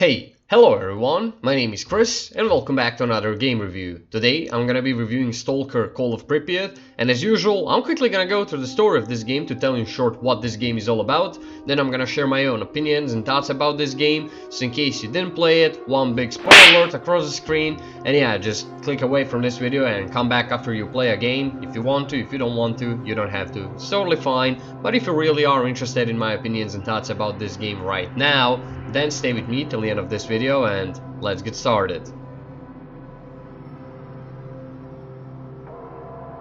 Hello everyone, my name is Chris and welcome back to another game review. Today I'm gonna be reviewing S.T.A.L.K.E.R Call of Pripyat, and as usual I'm quickly gonna go through the story of this game to tell you in short what this game is all about. Then I'm gonna share my own opinions and thoughts about this game, so in case you didn't play it, one big spoiler alert across the screen, and yeah, just click away from this video and come back after you play a game if you want to. If you don't want to, you don't have to, it's totally fine, but if you really are interested in my opinions and thoughts about this game right now, then stay with me till the end of this video and let's get started.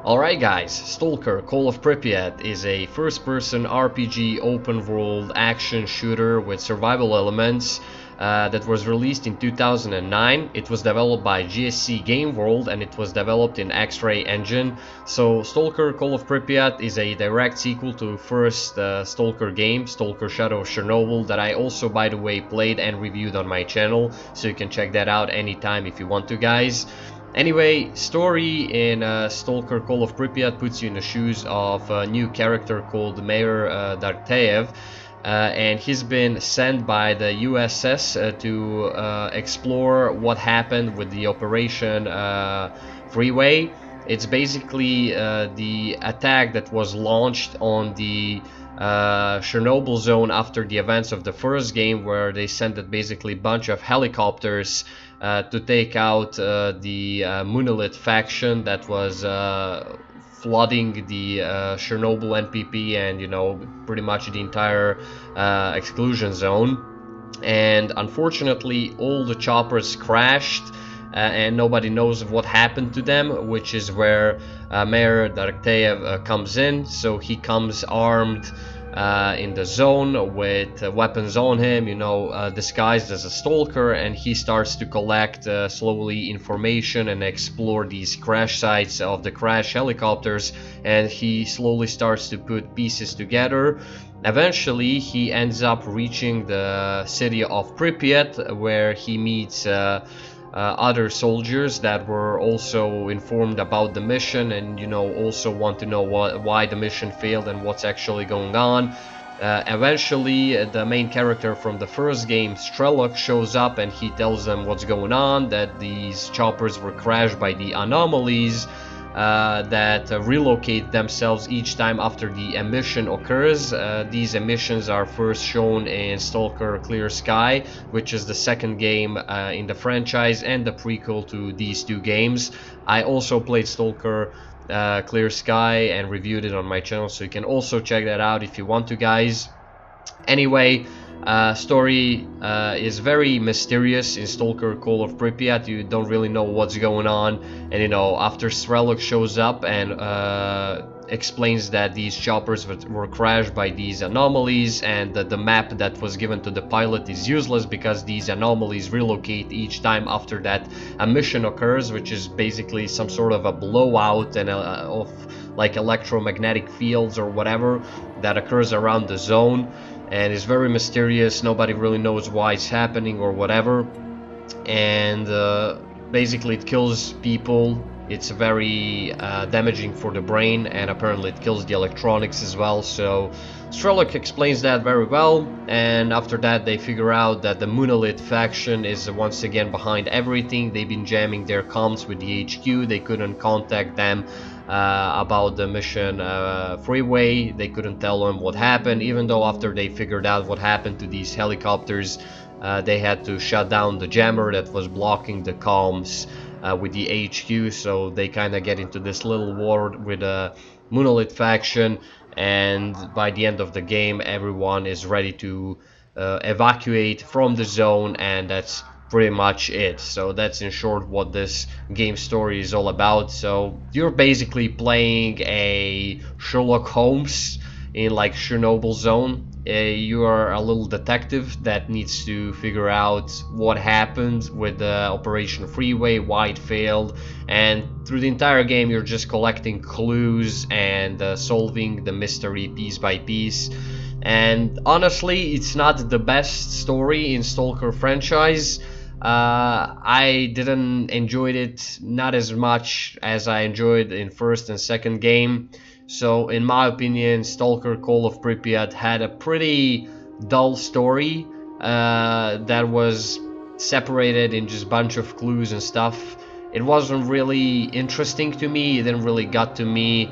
Alright guys, S.T.A.L.K.E.R Call of Pripyat is a first-person RPG open-world action shooter with survival elements that was released in 2009. It was developed by GSC Game World and it was developed in X-Ray Engine. So S.T.A.L.K.E.R Call of Pripyat is a direct sequel to first S.T.A.L.K.E.R game, S.T.A.L.K.E.R Shadow of Chernobyl, that I also by the way played and reviewed on my channel, so you can check that out anytime if you want to, guys. Anyway, story in S.T.A.L.K.E.R Call of Pripyat puts you in the shoes of a new character called Mayor Darteyev, and he's been sent by the USS to explore what happened with the Operation Freeway. It's basically the attack that was launched on the Chernobyl zone after the events of the first game, where they sent basically a bunch of helicopters to take out the Monolith faction that was flooding the Chernobyl NPP and, you know, pretty much the entire exclusion zone. And unfortunately all the choppers crashed and nobody knows what happened to them, which is where Mayor Darteyev comes in. So he comes armed in the zone with weapons on him, you know, disguised as a stalker, and he starts to collect slowly information and explore these crash sites of the crash helicopters, and he slowly starts to put pieces together. Eventually he ends up reaching the city of Pripyat, where he meets other soldiers that were also informed about the mission and, you know, also want to know why the mission failed and what's actually going on. Eventually the main character from the first game, Strelok, shows up and he tells them what's going on, that these choppers were crashed by the anomalies that relocate themselves each time after the emission occurs. These emissions are first shown in S.T.A.L.K.E.R Clear Sky, which is the second game in the franchise and the prequel to these two games. I also played S.T.A.L.K.E.R Clear Sky and reviewed it on my channel, so you can also check that out if you want to, guys. Anyway, story is very mysterious in S.T.A.L.K.E.R Call of Pripyat. You don't really know what's going on, and, you know, after Strelok shows up and explains that these choppers were crashed by these anomalies, and that the map that was given to the pilot is useless because these anomalies relocate each time after that a mission occurs, which is basically some sort of a blowout and of like electromagnetic fields or whatever that occurs around the zone, and it's very mysterious. Nobody really knows why it's happening or whatever, and basically it kills people. It's very damaging for the brain, and apparently it kills the electronics as well. So Strelok explains that very well, and after that they figure out that the Monolith faction is once again behind everything. They've been jamming their comms with the HQ. They couldn't contact them about the mission freeway. They couldn't tell them what happened, even though after they figured out what happened to these helicopters, they had to shut down the jammer that was blocking the comms with the HQ. So they kind of get into this little war with a Monolith faction, and by the end of the game everyone is ready to evacuate from the zone, and that's pretty much it. So that's in short what this game story is all about. So you're basically playing a Sherlock Holmes in like Chernobyl zone. You are a little detective that needs to figure out what happened with the Operation Freeway, why it failed, and through the entire game you're just collecting clues and solving the mystery piece by piece. And honestly, it's not the best story in S.T.A.L.K.E.R franchise. I didn't enjoy it not as much as I enjoyed in first and second game. So in my opinion, S.T.A.L.K.E.R Call of Pripyat had a pretty dull story that was separated in just bunch of clues and stuff. It wasn't really interesting to me. It didn't really got to me.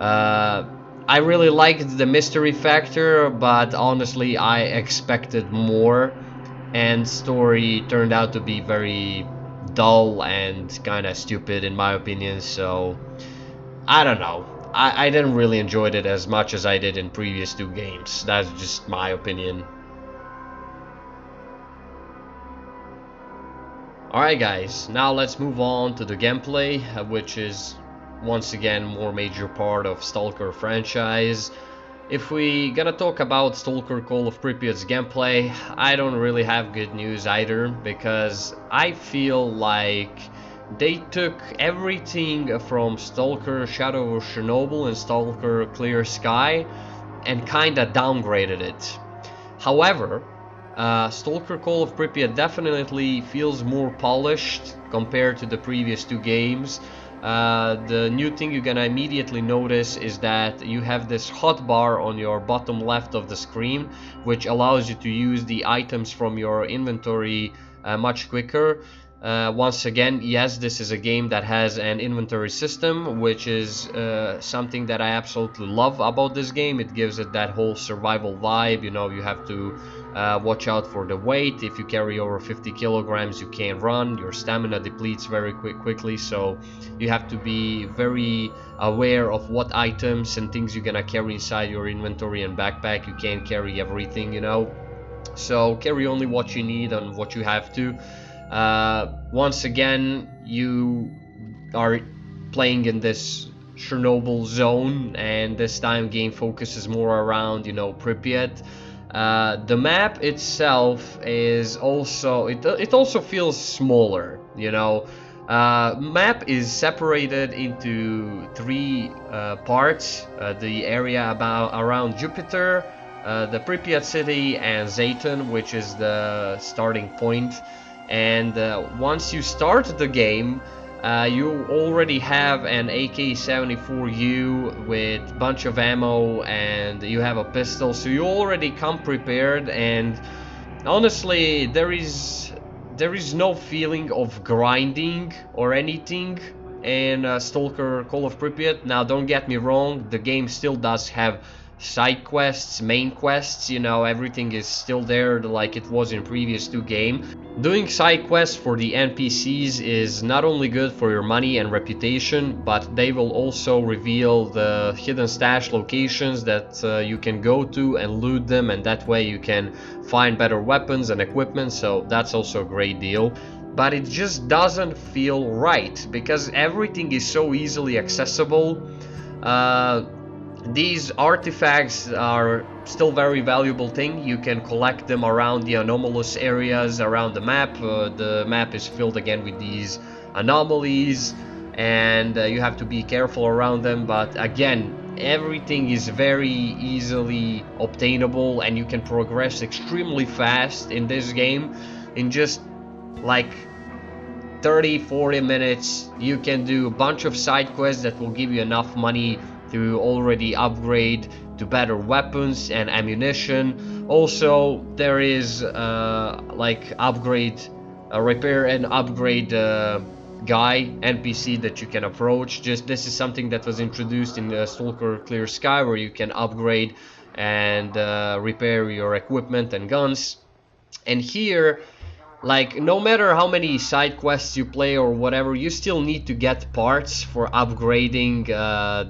I really liked the mystery factor, but honestly I expected more, and story turned out to be very dull and kind of stupid in my opinion. So I don't know. I didn't really enjoy it as much as I did in previous two games. That's just my opinion. Alright guys, now let's move on to the gameplay, which is once again more major part of S.T.A.L.K.E.R franchise. If we gonna talk about S.T.A.L.K.E.R Call of Pripyat's gameplay, I don't really have good news either, because I feel like they took everything from S.T.A.L.K.E.R Shadow of Chernobyl and S.T.A.L.K.E.R Clear Sky and kinda downgraded it. However, S.T.A.L.K.E.R Call of Pripyat definitely feels more polished compared to the previous two games. The new thing you're gonna immediately notice is that you have this hotbar on your bottom left of the screen, which allows you to use the items from your inventory much quicker. Once again, yes, this is a game that has an inventory system, which is something that I absolutely love about this game. It gives it that whole survival vibe. You know, you have to watch out for the weight. If you carry over 50 kilograms, you can't run. Your stamina depletes very quickly, so you have to be very aware of what items and things you're gonna carry inside your inventory and backpack. You can't carry everything, you know, so carry only what you need and what you have to. Once again, you are playing in this Chernobyl zone, and this time game focuses more around, you know, Pripyat. The map itself is also, it also feels smaller, you know. Map is separated into three parts. The area around Jupiter, the Pripyat city, and Zayton, which is the starting point. And once you start the game, you already have an AK-74U with a bunch of ammo, and you have a pistol, so you already come prepared. And honestly, there is no feeling of grinding or anything in S.T.A.L.K.E.R Call of Pripyat. Now don't get me wrong, the game still does have side quests, main quests, you know, everything is still there like it was in previous two games. Doing side quests for the NPCs is not only good for your money and reputation, but they will also reveal the hidden stash locations that you can go to and loot them, and that way you can find better weapons and equipment, so that's also a great deal. But it just doesn't feel right, because everything is so easily accessible. These artifacts are still very valuable thing. You can collect them around the anomalous areas around the map. The map is filled again with these anomalies, and you have to be careful around them. But again, everything is very easily obtainable, and you can progress extremely fast in this game. In just like 30-40 minutes, you can do a bunch of side quests that will give you enough money to already upgrade to better weapons and ammunition. Also, there is like repair and upgrade guy NPC that you can approach. Just this is something that was introduced in S.T.A.L.K.E.R Clear Sky, where you can upgrade and repair your equipment and guns. And here, like, no matter how many side quests you play or whatever, you still need to get parts for upgrading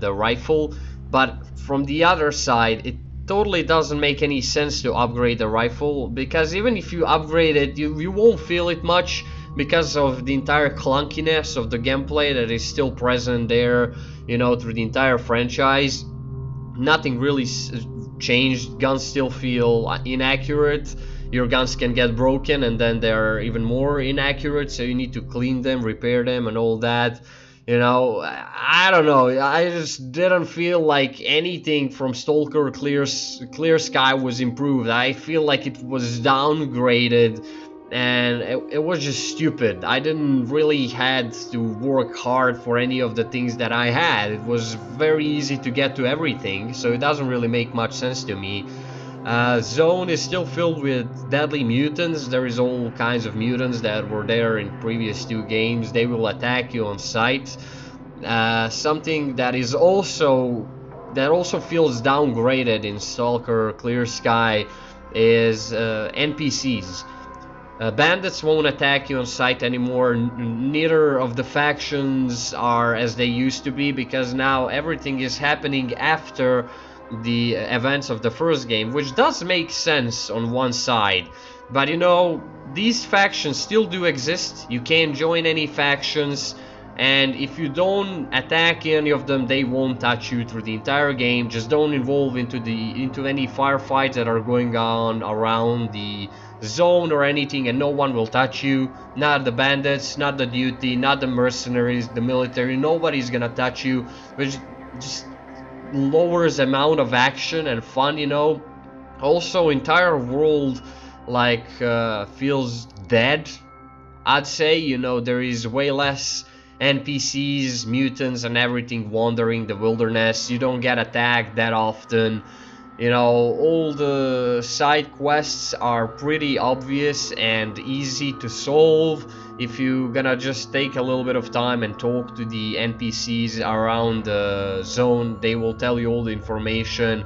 the rifle. But from the other side, it totally doesn't make any sense to upgrade the rifle, because even if you upgrade it, you won't feel it much, because of the entire clunkiness of the gameplay that is still present there, you know, through the entire franchise. Nothing really changed. Guns still feel inaccurate. Your guns can get broken, and then they're even more inaccurate, so you need to clean them, repair them, and all that. You know, I don't know, I just didn't feel like anything from S.T.A.L.K.E.R Clear Sky was improved. I feel like it was downgraded, and it was just stupid. I didn't really had to work hard for any of the things that I had. It was very easy to get to everything, so it doesn't really make much sense to me. Zone is still filled with deadly mutants. There is all kinds of mutants that were there in previous 2 games. They will attack you on sight. Something that is also feels downgraded in Stalker Clear Sky is NPCs. Bandits won't attack you on sight anymore. Neither of the factions are as they used to be, because now everything is happening after the events of the first game, which does make sense on one side. But you know, these factions still do exist. You can't join any factions, and if you don't attack any of them, they won't touch you through the entire game. Just don't involve into any firefights that are going on around the zone or anything, and no one will touch you. Not the bandits, not the duty, not the mercenaries, the military. Nobody's gonna touch you, which just lowers amount of action and fun, you know. Also, entire world like feels dead, I'd say. You know, there is way less NPCs, mutants, and everything wandering the wilderness. You don't get attacked that often. You know, all the side quests are pretty obvious and easy to solve. If you're gonna just take a little bit of time and talk to the NPCs around the zone, they will tell you all the information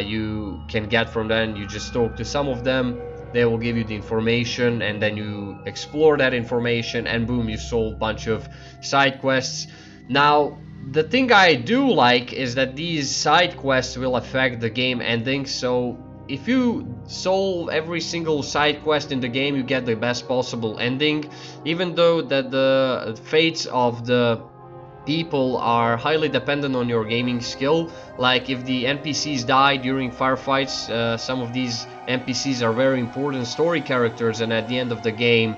you can get from them. You just talk to some of them, they will give you the information, and then you explore that information, and boom, you solve a bunch of side quests. Now, the thing I do like is that these side quests will affect the game ending. So if you solve every single side quest in the game, you get the best possible ending, even though that the fates of the people are highly dependent on your gaming skill. Like if the NPCs die during firefights, some of these NPCs are very important story characters, and at the end of the game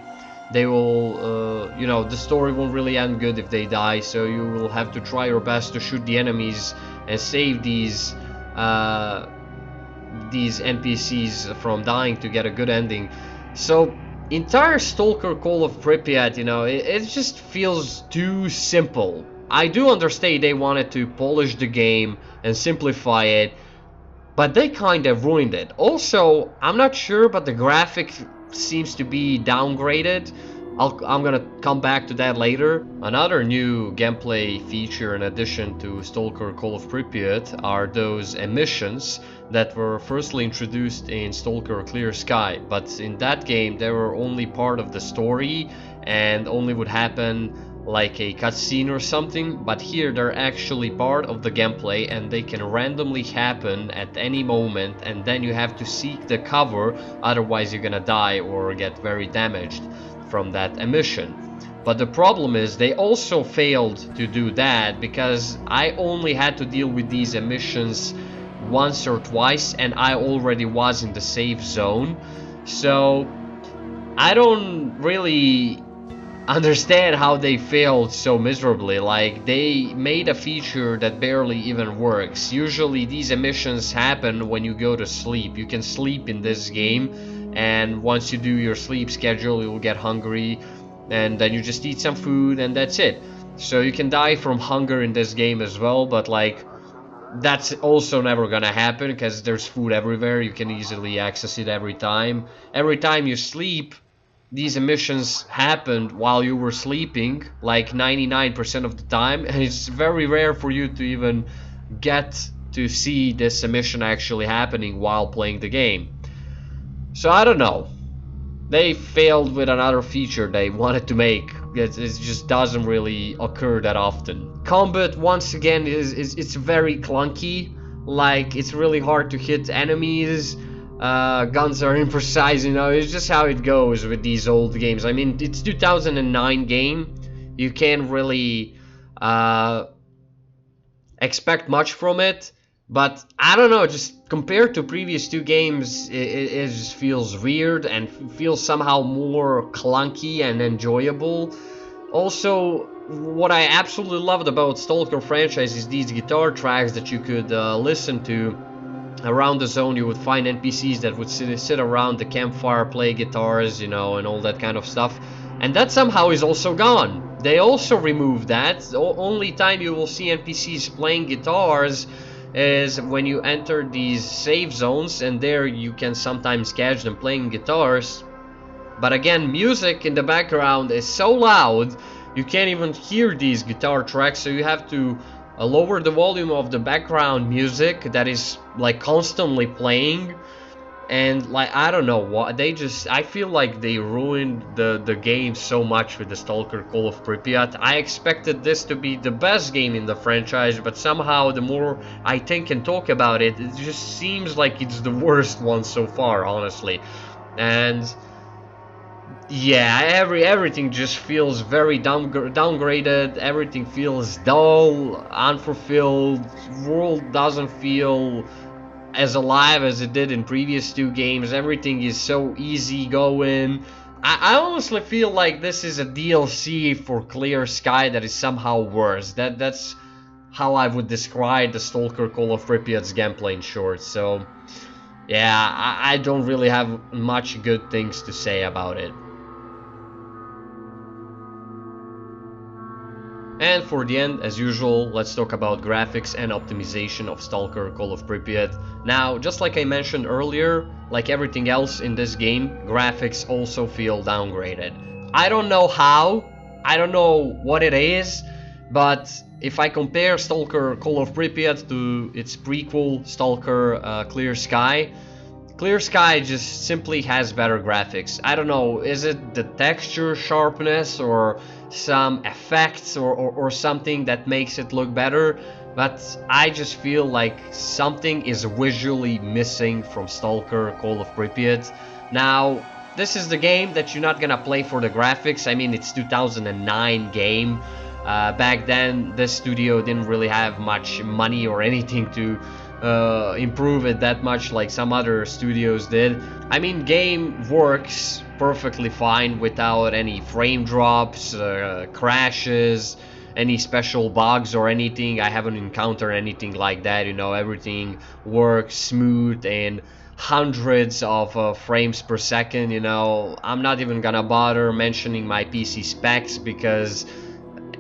they will, you know, the story won't really end good if they die, so you will have to try your best to shoot the enemies and save these NPCs from dying to get a good ending. So entire Stalker Call of Pripyat, you know, it just feels too simple. I do understand they wanted to polish the game and simplify it, but they kind of ruined it. Also, I'm not sure, but the graphic seems to be downgraded. I'm gonna come back to that later. Another new gameplay feature in addition to Stalker Call of Pripyat are those emissions that were firstly introduced in Stalker Clear Sky, but in that game they were only part of the story and only would happen like a cutscene or something, but here they're actually part of the gameplay and they can randomly happen at any moment, and then you have to seek the cover, otherwise you're gonna die or get very damaged from that emission. But the problem is they also failed to do that, because I only had to deal with these emissions once or twice and I already was in the safe zone. So I don't really understand how they failed so miserably. Like, they made a feature that barely even works. Usually these emissions happen when you go to sleep. You can sleep in this game, and once you do your sleep schedule, you'll get hungry, and then you just eat some food and that's it. So you can die from hunger in this game as well, but like, that's also never gonna happen because there's food everywhere. You can easily access it every time. Every time you sleep, these emissions happened while you were sleeping, like 99% of the time, and it's very rare for you to even get to see this emission actually happening while playing the game. So I don't know. They failed with another feature they wanted to make. It just doesn't really occur that often. Combat, once again, it's very clunky. Like, it's really hard to hit enemies. Guns are imprecise, you know. It's just how it goes with these old games. I mean, it's 2009 game. You can't really expect much from it. But I don't know, just compared to previous 2 games, it just feels weird and feels somehow more clunky and enjoyable. Also, what I absolutely loved about Stalker franchise is these guitar tracks that you could listen to. Around the zone you would find NPCs that would sit around the campfire, play guitars, you know, and all that kind of stuff. And that somehow is also gone. They also removed that. The only time you will see NPCs playing guitars is when you enter these safe zones, and there you can sometimes catch them playing guitars. But again, music in the background is so loud you can't even hear these guitar tracks, so you have to lower the volume of the background music that is like constantly playing. And like, I don't know what they just, I feel like they ruined the game so much with the S.T.A.L.K.E.R Call of Pripyat. I expected this to be the best game in the franchise, but somehow the more I think and talk about it, it just seems like it's the worst one so far, honestly. And yeah, everything just feels very downgraded. Everything feels dull, unfulfilled. World doesn't feel as alive as it did in previous two games. Everything is so easy going. I honestly feel like this is a DLC for Clear Sky that is somehow worse. That's how I would describe the S.T.A.L.K.E.R Call of Pripyat's gameplay in short. So yeah, I don't really have much good things to say about it. And for the end, as usual, let's talk about graphics and optimization of S.T.A.L.K.E.R Call of Pripyat. Now, just like I mentioned earlier, like everything else in this game, graphics also feel downgraded. I don't know how, I don't know what it is, but if I compare S.T.A.L.K.E.R Call of Pripyat to its prequel S.T.A.L.K.E.R Clear Sky, Clear Sky just simply has better graphics. I don't know, is it the texture sharpness or some effects or something that makes it look better? But I just feel like something is visually missing from S.T.A.L.K.E.R Call of Pripyat. Now, this is the game that you're not gonna play for the graphics. I mean, it's 2009 game. Back then, this studio didn't really have much money or anything to improve it that much like some other studios did. I mean, game works perfectly fine without any frame drops, crashes, any special bugs or anything. I haven't encountered anything like that, you know, everything works smooth and hundreds of frames per second, you know. I'm not even gonna bother mentioning my PC specs because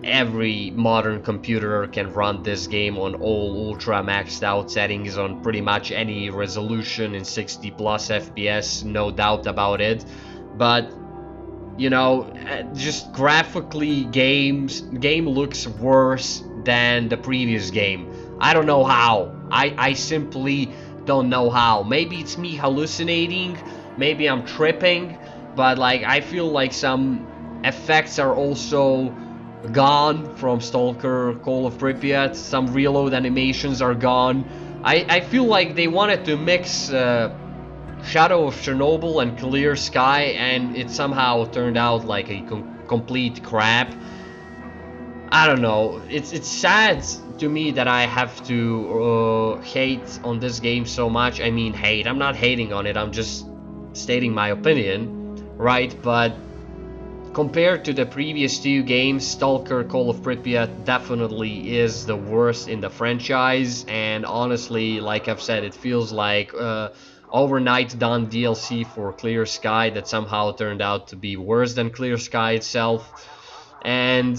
every modern computer can run this game on all ultra maxed out settings on pretty much any resolution in 60 plus FPS, no doubt about it. But you know, just graphically game looks worse than the previous game. I don't know how. I simply don't know how. Maybe it's me hallucinating, maybe I'm tripping, but like I feel like some effects are also gone from S.T.A.L.K.E.R Call of Pripyat. Some reload animations are gone. I feel like they wanted to mix Shadow of Chernobyl and Clear Sky, and it somehow turned out like a complete crap. I don't know. It's sad to me that I have to hate on this game so much. I mean, hate. I'm not hating on it. I'm just stating my opinion, right? But compared to the previous two games, S.T.A.L.K.E.R Call of Pripyat definitely is the worst in the franchise, and honestly, like I've said, it feels like overnight done DLC for Clear Sky that somehow turned out to be worse than Clear Sky itself. And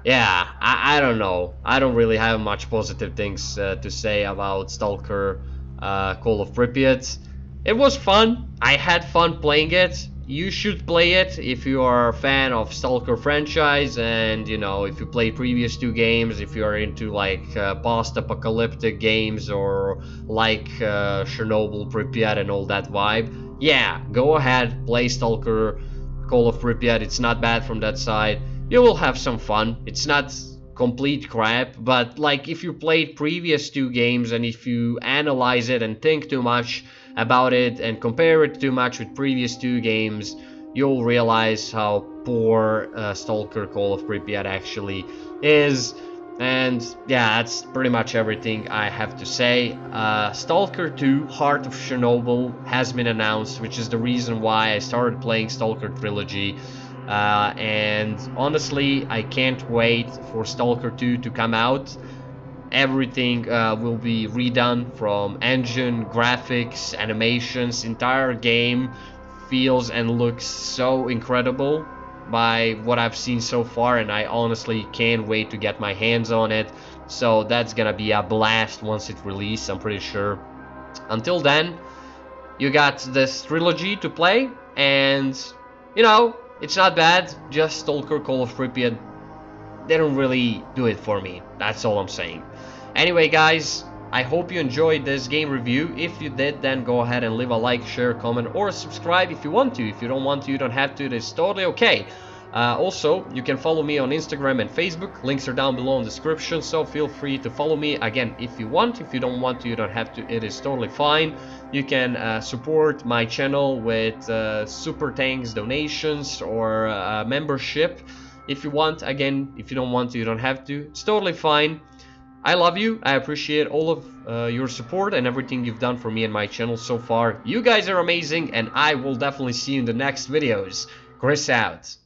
yeah, I don't know. I don't really have much positive things to say about S.T.A.L.K.E.R Call of Pripyat. It was fun. I had fun playing it. You should play it if you are a fan of S.T.A.L.K.E.R franchise, and you know, if you played previous two games, if you are into like post-apocalyptic games or like Chernobyl, Pripyat and all that vibe. Yeah, go ahead, play S.T.A.L.K.E.R Call of Pripyat. It's not bad from that side. You will have some fun. It's not complete crap, but like if you played previous two games and if you analyze it and think too much about it and compare it too much with previous two games, you'll realize how poor S.T.A.L.K.E.R Call of Pripyat actually is. And yeah, that's pretty much everything I have to say. S.T.A.L.K.E.R 2 Heart of Chernobyl has been announced, which is the reason why I started playing S.T.A.L.K.E.R Trilogy. And honestly, I can't wait for S.T.A.L.K.E.R 2 to come out. Everything will be redone from engine, graphics, animations. Entire game feels and looks so incredible by what I've seen so far, and I honestly can't wait to get my hands on it. so that's gonna be a blast once it releases, I'm pretty sure. Until then, you got this trilogy to play, and you know, it's not bad. Just Stalker Call of Pripyat didn't really do it for me. That's all I'm saying. Anyway, guys, I hope you enjoyed this game review. If you did, then go ahead and leave a like, share, comment, or subscribe if you want to. If you don't want to, you don't have to. It's totally okay. Also, you can follow me on Instagram and Facebook. Links are down below in the description, so feel free to follow me. Again, if you want. If you don't want to, you don't have to. It is totally fine. You can support my channel with super thanks donations or membership if you want. Again, if you don't want to, you don't have to. It's totally fine. I love you. I appreciate all of your support and everything you've done for me and my channel so far. You guys are amazing, and I will definitely see you in the next videos. Chris out.